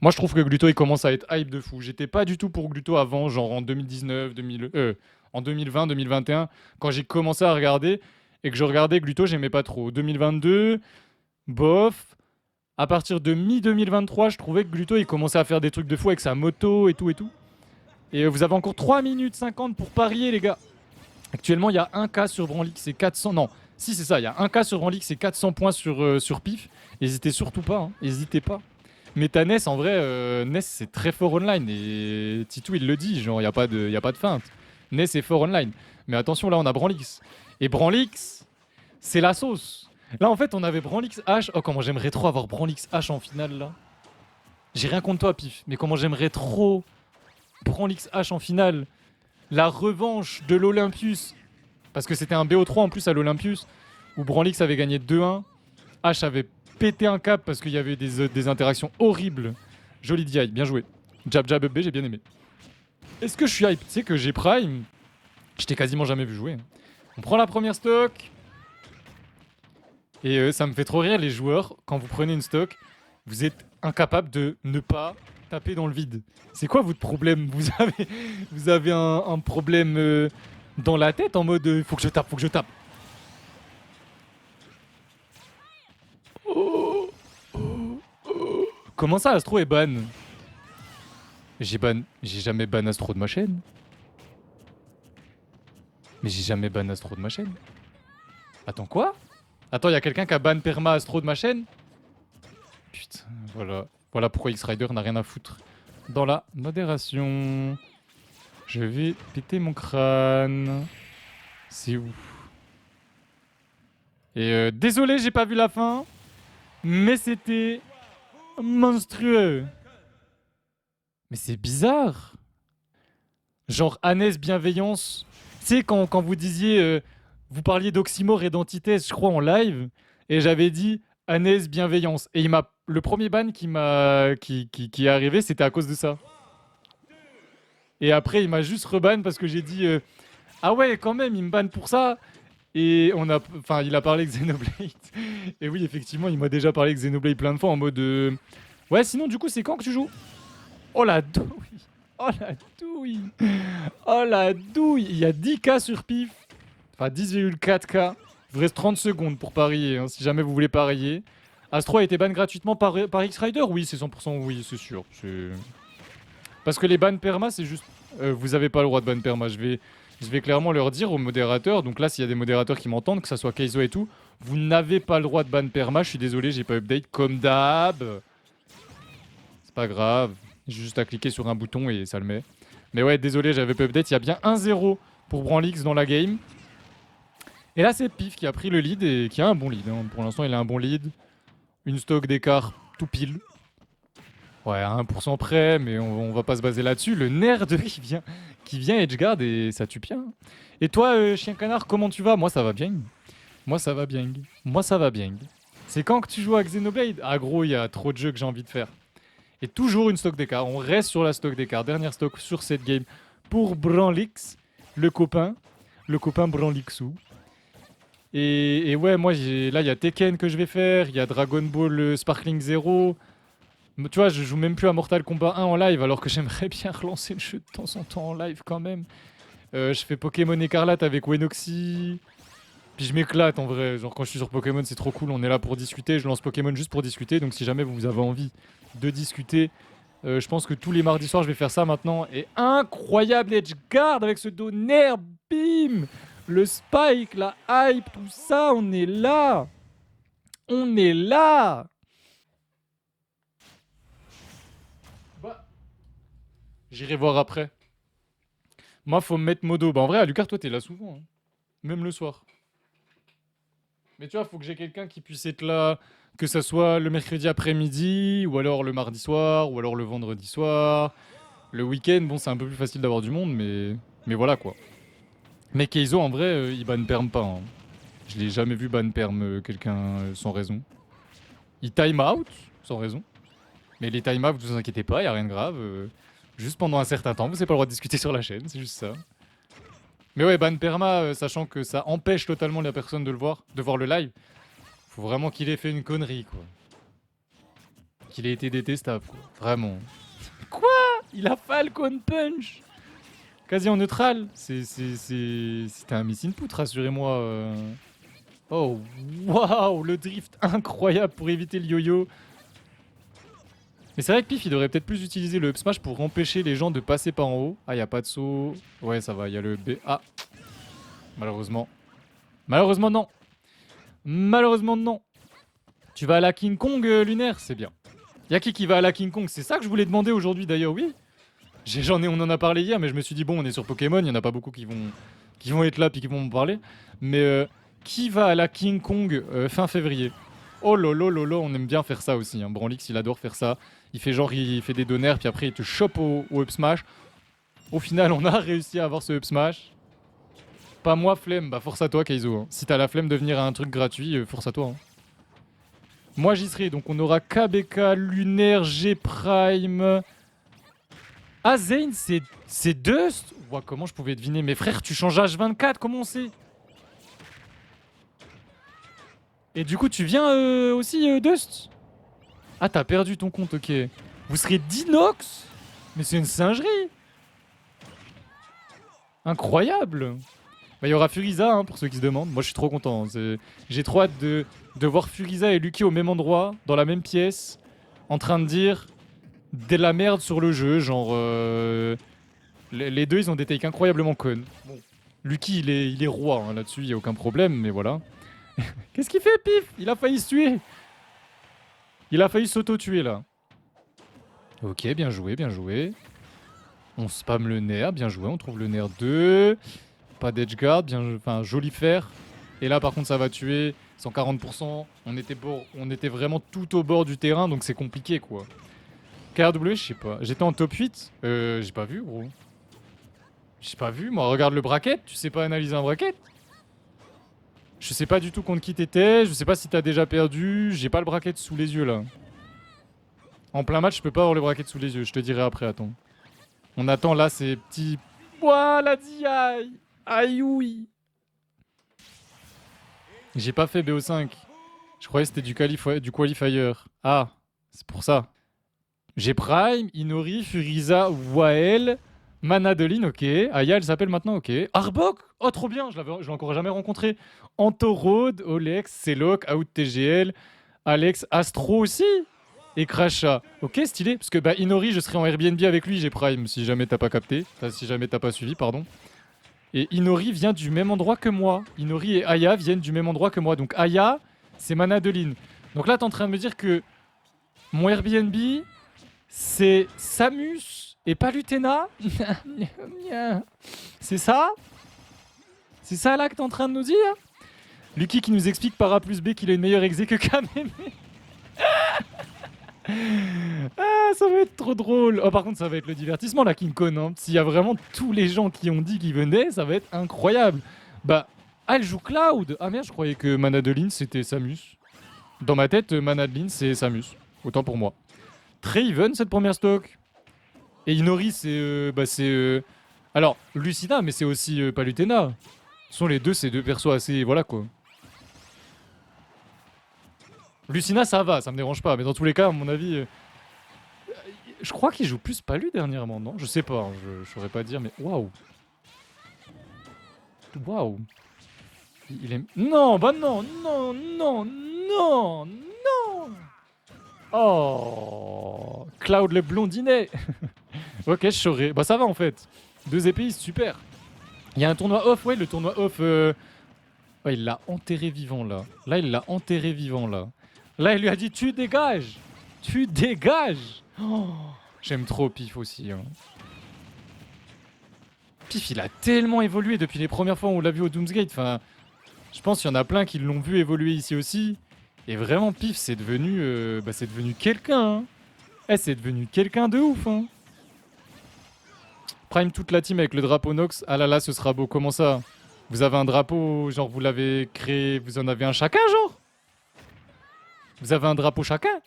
Moi, je trouve que Gluto, il commence à être hype de fou. J'étais pas du tout pour Gluto avant, genre en 2019, 2000, en 2020, 2021, quand j'ai commencé à regarder et que je regardais Gluto, j'aimais pas trop. 2022, bof. À partir de mi-2023, je trouvais que Gluto, il commençait à faire des trucs de fou avec sa moto et tout et tout. Et vous avez encore 3 minutes 50 pour parier, les gars. Actuellement, il y a 1K sur Branlix, c'est 400. Non, si c'est ça, il y a 1K sur Branlix, c'est 400 points sur PIF. N'hésitez surtout pas, hein. N'hésitez pas. Mais ta Ness, en vrai, Ness, c'est très fort online. Et Titou, il le dit, genre, il y a pas de feinte. Ness est fort online. Mais attention, là, on a Branlix. Et Branlix, c'est la sauce. Là, en fait, on avait Branlix H. Oh, comment j'aimerais trop avoir Branlix H en finale, là. J'ai rien contre toi, Pif. Mais comment j'aimerais trop Branlix H en finale. La revanche de l'Olympus. Parce que c'était un BO3 en plus à l'Olympus. Où Branlix avait gagné 2-1. H avait pété un cap parce qu'il y avait des interactions horribles. Joli DI, bien joué. Jab jab up B, j'ai bien aimé. Est-ce que je suis hype? Tu sais que j'ai Prime. Je t'ai quasiment jamais vu jouer. On prend la première stock. Et ça me fait trop rire les joueurs. Quand vous prenez une stock, vous êtes incapable de ne pas taper dans le vide. C'est quoi votre problème? Vous avez un problème dans la tête en mode faut que je tape, faut que je tape. Oh, oh, oh. Comment ça Astro est ban? J'ai jamais ban Astro de ma chaîne. Mais j'ai jamais ban Astro de ma chaîne. Attends quoi? Attends, y a quelqu'un qui a ban perma Astro de ma chaîne? Putain, voilà. Voilà pourquoi X-Rider n'a rien à foutre dans la modération. Je vais péter mon crâne. C'est où? Et désolé, j'ai pas vu la fin. Mais c'était monstrueux. Mais c'est bizarre. Genre, Annès Bienveillance. Tu sais, quand vous disiez. Vous parliez d'oxymore et d'antithèse, je crois, en live. Et j'avais dit Annès Bienveillance. Et il m'a. Le premier ban qui est arrivé, c'était à cause de ça. Et après, il m'a juste reban parce que j'ai dit ah ouais, quand même, il me banne pour ça. Et enfin, il a parlé Xenoblade. Et oui, effectivement, il m'a déjà parlé Xenoblade plein de fois en mode ouais, sinon, du coup, c'est quand que tu joues? Oh la douille. Oh la douille. Oh la douille. Il y a 10K sur pif. Enfin, 10,4K. Il vous reste 30 secondes pour parier, hein, si jamais vous voulez parier. Astro a été ban gratuitement par X-Rider? Oui, c'est 100% oui, c'est sûr. Parce que les bans perma, c'est juste. Vous avez pas le droit de ban perma. Je vais clairement leur dire aux modérateurs. Donc là, s'il y a des modérateurs qui m'entendent, que ça soit Kaizo et tout, vous n'avez pas le droit de ban perma. Je suis désolé, j'ai pas update comme d'hab. C'est pas grave. J'ai juste à cliquer sur un bouton et ça le met. Mais ouais, désolé, j'avais pas update. Il y a bien 1-0 pour Branlix dans la game. Et là, c'est Pif qui a pris le lead et qui a un bon lead, hein. Pour l'instant, il a un bon lead. Une stock d'écart tout pile. Ouais, à 1% près, mais on va pas se baser là-dessus. Le nerd qui vient edgeguard et ça tue bien. Et toi, chien canard, comment tu vas? Moi, ça va bien. Moi, ça va bien. Moi, ça va bien. C'est quand que tu joues à Xenoblade? Ah, gros, il y a trop de jeux que j'ai envie de faire. Et toujours une stock d'écart. On reste sur la stock d'écart. Dernière stock sur cette game pour Branlix, le copain. Le copain Branlixou. Et ouais, moi, là, il y a Tekken que je vais faire. Il y a Dragon Ball Sparkling Zero. Tu vois, je joue même plus à Mortal Kombat 1 en live, alors que j'aimerais bien relancer le jeu de temps en temps en live quand même. Je fais Pokémon Écarlate avec Wenoxy. Puis je m'éclate en vrai. Genre, quand je suis sur Pokémon, c'est trop cool. On est là pour discuter. Je lance Pokémon juste pour discuter. Donc, si jamais vous avez envie de discuter, je pense que tous les mardis soirs, je vais faire ça maintenant. Et incroyable Edgeguard avec ce Donner, bim! Le Spike, la hype, tout ça, on est là! On est là! Bah, j'irai voir après. Moi, faut me mettre modo. Bah, en vrai, Alucard, toi, t'es là souvent, hein. Même le soir. Mais tu vois, faut que j'ai quelqu'un qui puisse être là, que ça soit le mercredi après-midi, ou alors le mardi soir, ou alors le vendredi soir. Le week-end, bon, c'est un peu plus facile d'avoir du monde, mais voilà quoi. Mais Keizo, en vrai, il ban perm pas, hein. Je l'ai jamais vu ban perm quelqu'un sans raison. Il time out, sans raison. Mais les time out, vous inquiétez pas, y a rien de grave. Juste pendant un certain temps, vous n'avez pas le droit de discuter sur la chaîne, c'est juste ça. Mais ouais, ban perma, sachant que ça empêche totalement la personne de le voir, de voir le live. Faut vraiment qu'il ait fait une connerie, quoi. qu'il ait été détestable, quoi. Vraiment. Quoi? Il a Falcon Punch quasi en neutral. C'était un miss input, rassurez-moi. Oh, waouh, le drift incroyable pour éviter le yo-yo. Mais c'est vrai que Pif, il devrait peut-être plus utiliser le up smash pour empêcher les gens de passer par en haut. Ah, y a pas de saut. Ouais, ça va, y a le B. Ah, malheureusement. Malheureusement, non. Malheureusement, non. Tu vas à la King Kong, Lunaire? C'est bien. Y'a qui va à la King Kong? C'est ça que je voulais demander aujourd'hui, d'ailleurs, oui. On en a parlé hier, mais je me suis dit, bon, on est sur Pokémon, il y en a pas beaucoup qui vont être là puis qui vont me parler. Mais qui va à la King Kong fin février? Oh lolo lolo, on aime bien faire ça aussi. Hein. Branlix, il adore faire ça. Il fait genre, il fait des donners, puis après il te chope au up smash. Au final, on a réussi à avoir ce up smash. Pas moi, flemme. Bah force à toi, Kaizo. Hein. Si t'as la flemme de venir à un truc gratuit, force à toi. Hein. Moi, j'y serai. Donc on aura KBK, Lunaire, G Prime. Ah, Zane, c'est Dust. Ouah, comment je pouvais deviner? Mais frère, tu changes H24, comment on sait? Et du coup, tu viens aussi, Dust? Ah, t'as perdu ton compte, ok. Vous serez d'Inox? Mais c'est une singerie. Incroyable. Bah, il y aura Furiza, hein, pour ceux qui se demandent. Moi, je suis trop content. J'ai trop hâte de voir Furiza et Lucky au même endroit, dans la même pièce, en train de dire de la merde sur le jeu. Genre, les deux, ils ont des takes incroyablement connes. Bon. Lucky, il est roi hein, là-dessus, il n'y a aucun problème, mais voilà. Qu'est-ce qu'il fait, Pif? Il a failli se tuer. Il a failli s'auto-tuer, là. Ok, bien joué, bien joué. On spam le nerf, bien joué, on trouve le nerf 2. Pas d'edgeguard, enfin joli fer. Et là par contre ça va tuer, 140%. On était vraiment tout au bord du terrain donc c'est compliqué quoi. KRW, je sais pas. J'étais en top 8. J'ai pas vu gros. J'ai pas vu, moi regarde le bracket, tu sais pas analyser un bracket? Je sais pas du tout contre qui t'étais, je sais pas si t'as déjà perdu, j'ai pas le bracket sous les yeux là. En plein match je peux pas avoir le bracket sous les yeux, je te dirai après, attends. On attend là ces petits... Ouah la DI. Aïe oui. J'ai pas fait BO5. Je croyais que c'était du qualifier. Ah, c'est pour ça. J'ai Prime, Inori, Furiza, Wael, Manadeline, ok. Aya, elle s'appelle maintenant, ok. Arbok, oh trop bien, je l'ai encore jamais rencontré. Antorode, Olex, Selok, Out TGL, Alex, Astro aussi. Et Crasha. Ok, stylé. Parce que bah Inori, je serai en Airbnb avec lui, j'ai Prime, si jamais t'as pas capté. Si jamais t'as pas suivi, pardon. Et Inori vient du même endroit que moi. Inori et Aya viennent du même endroit que moi. Donc Aya, c'est Manadeline. Donc là, t'es en train de me dire que mon Airbnb, c'est Samus et pas Lutena. C'est ça? C'est ça là que t'es en train de nous dire? Lucky qui nous explique par A plus B qu'il a une meilleure exé que Kameme. Ah, ça va être trop drôle. Oh, par contre, ça va être le divertissement, la King Kong. Hein. S'il y a vraiment tous les gens qui ont dit qu'ils venaient, ça va être incroyable. Bah, ah, elle joue Cloud. Ah merde, je croyais que Manadeline, c'était Samus. Dans ma tête, Manadeline, c'est Samus. Autant pour moi. Très even, cette première stock. Et Inori, c'est... Alors, Lucina, mais c'est aussi Palutena. Ce sont les deux, ces deux persos assez... Voilà, quoi. Lucina, ça va, ça me dérange pas. Mais dans tous les cas, à mon avis... Je crois qu'il joue plus Palu dernièrement, non? Je sais pas, hein, je saurais pas dire, mais waouh! Waouh! Il est... Non, bah non, non, non, non, non! Oh! Cloud le blondinet! Ok, je saurais. Bah ça va en fait. 2 épéistes, super. Il y a un tournoi off, ouais, le tournoi off... Ouais, il l'a enterré vivant là. Là, il l'a enterré vivant là. Là, il lui a dit tu dégages! Tu dégages! Oh, j'aime trop Pif aussi. Hein. Pif, il a tellement évolué depuis les premières fois où on l'a vu au Doomsgate. Enfin, je pense qu'il y en a plein qui l'ont vu évoluer ici aussi. Et vraiment, Pif, c'est devenu quelqu'un. Hein. Eh, c'est devenu quelqu'un de ouf. Hein. Prime toute la team avec le drapeau Nox. Ah là là, ce sera beau. Comment ça? Vous avez un drapeau, genre vous l'avez créé, vous en avez un chacun, genre? Vous avez un drapeau chacun?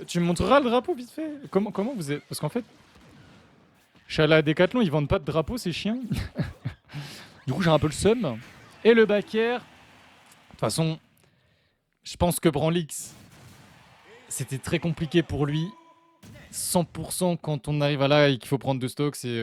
Tu me montreras le drapeau vite fait? Comment vous êtes? Parce qu'en fait, je suis allé à Decathlon, ils vendent pas de drapeau, ces chiens. Du coup, j'ai un peu le seum. Et le backer. De toute façon, je pense que Branlix, C'était très compliqué pour lui. 100% quand on arrive à là et qu'il faut prendre 2 stocks, c'est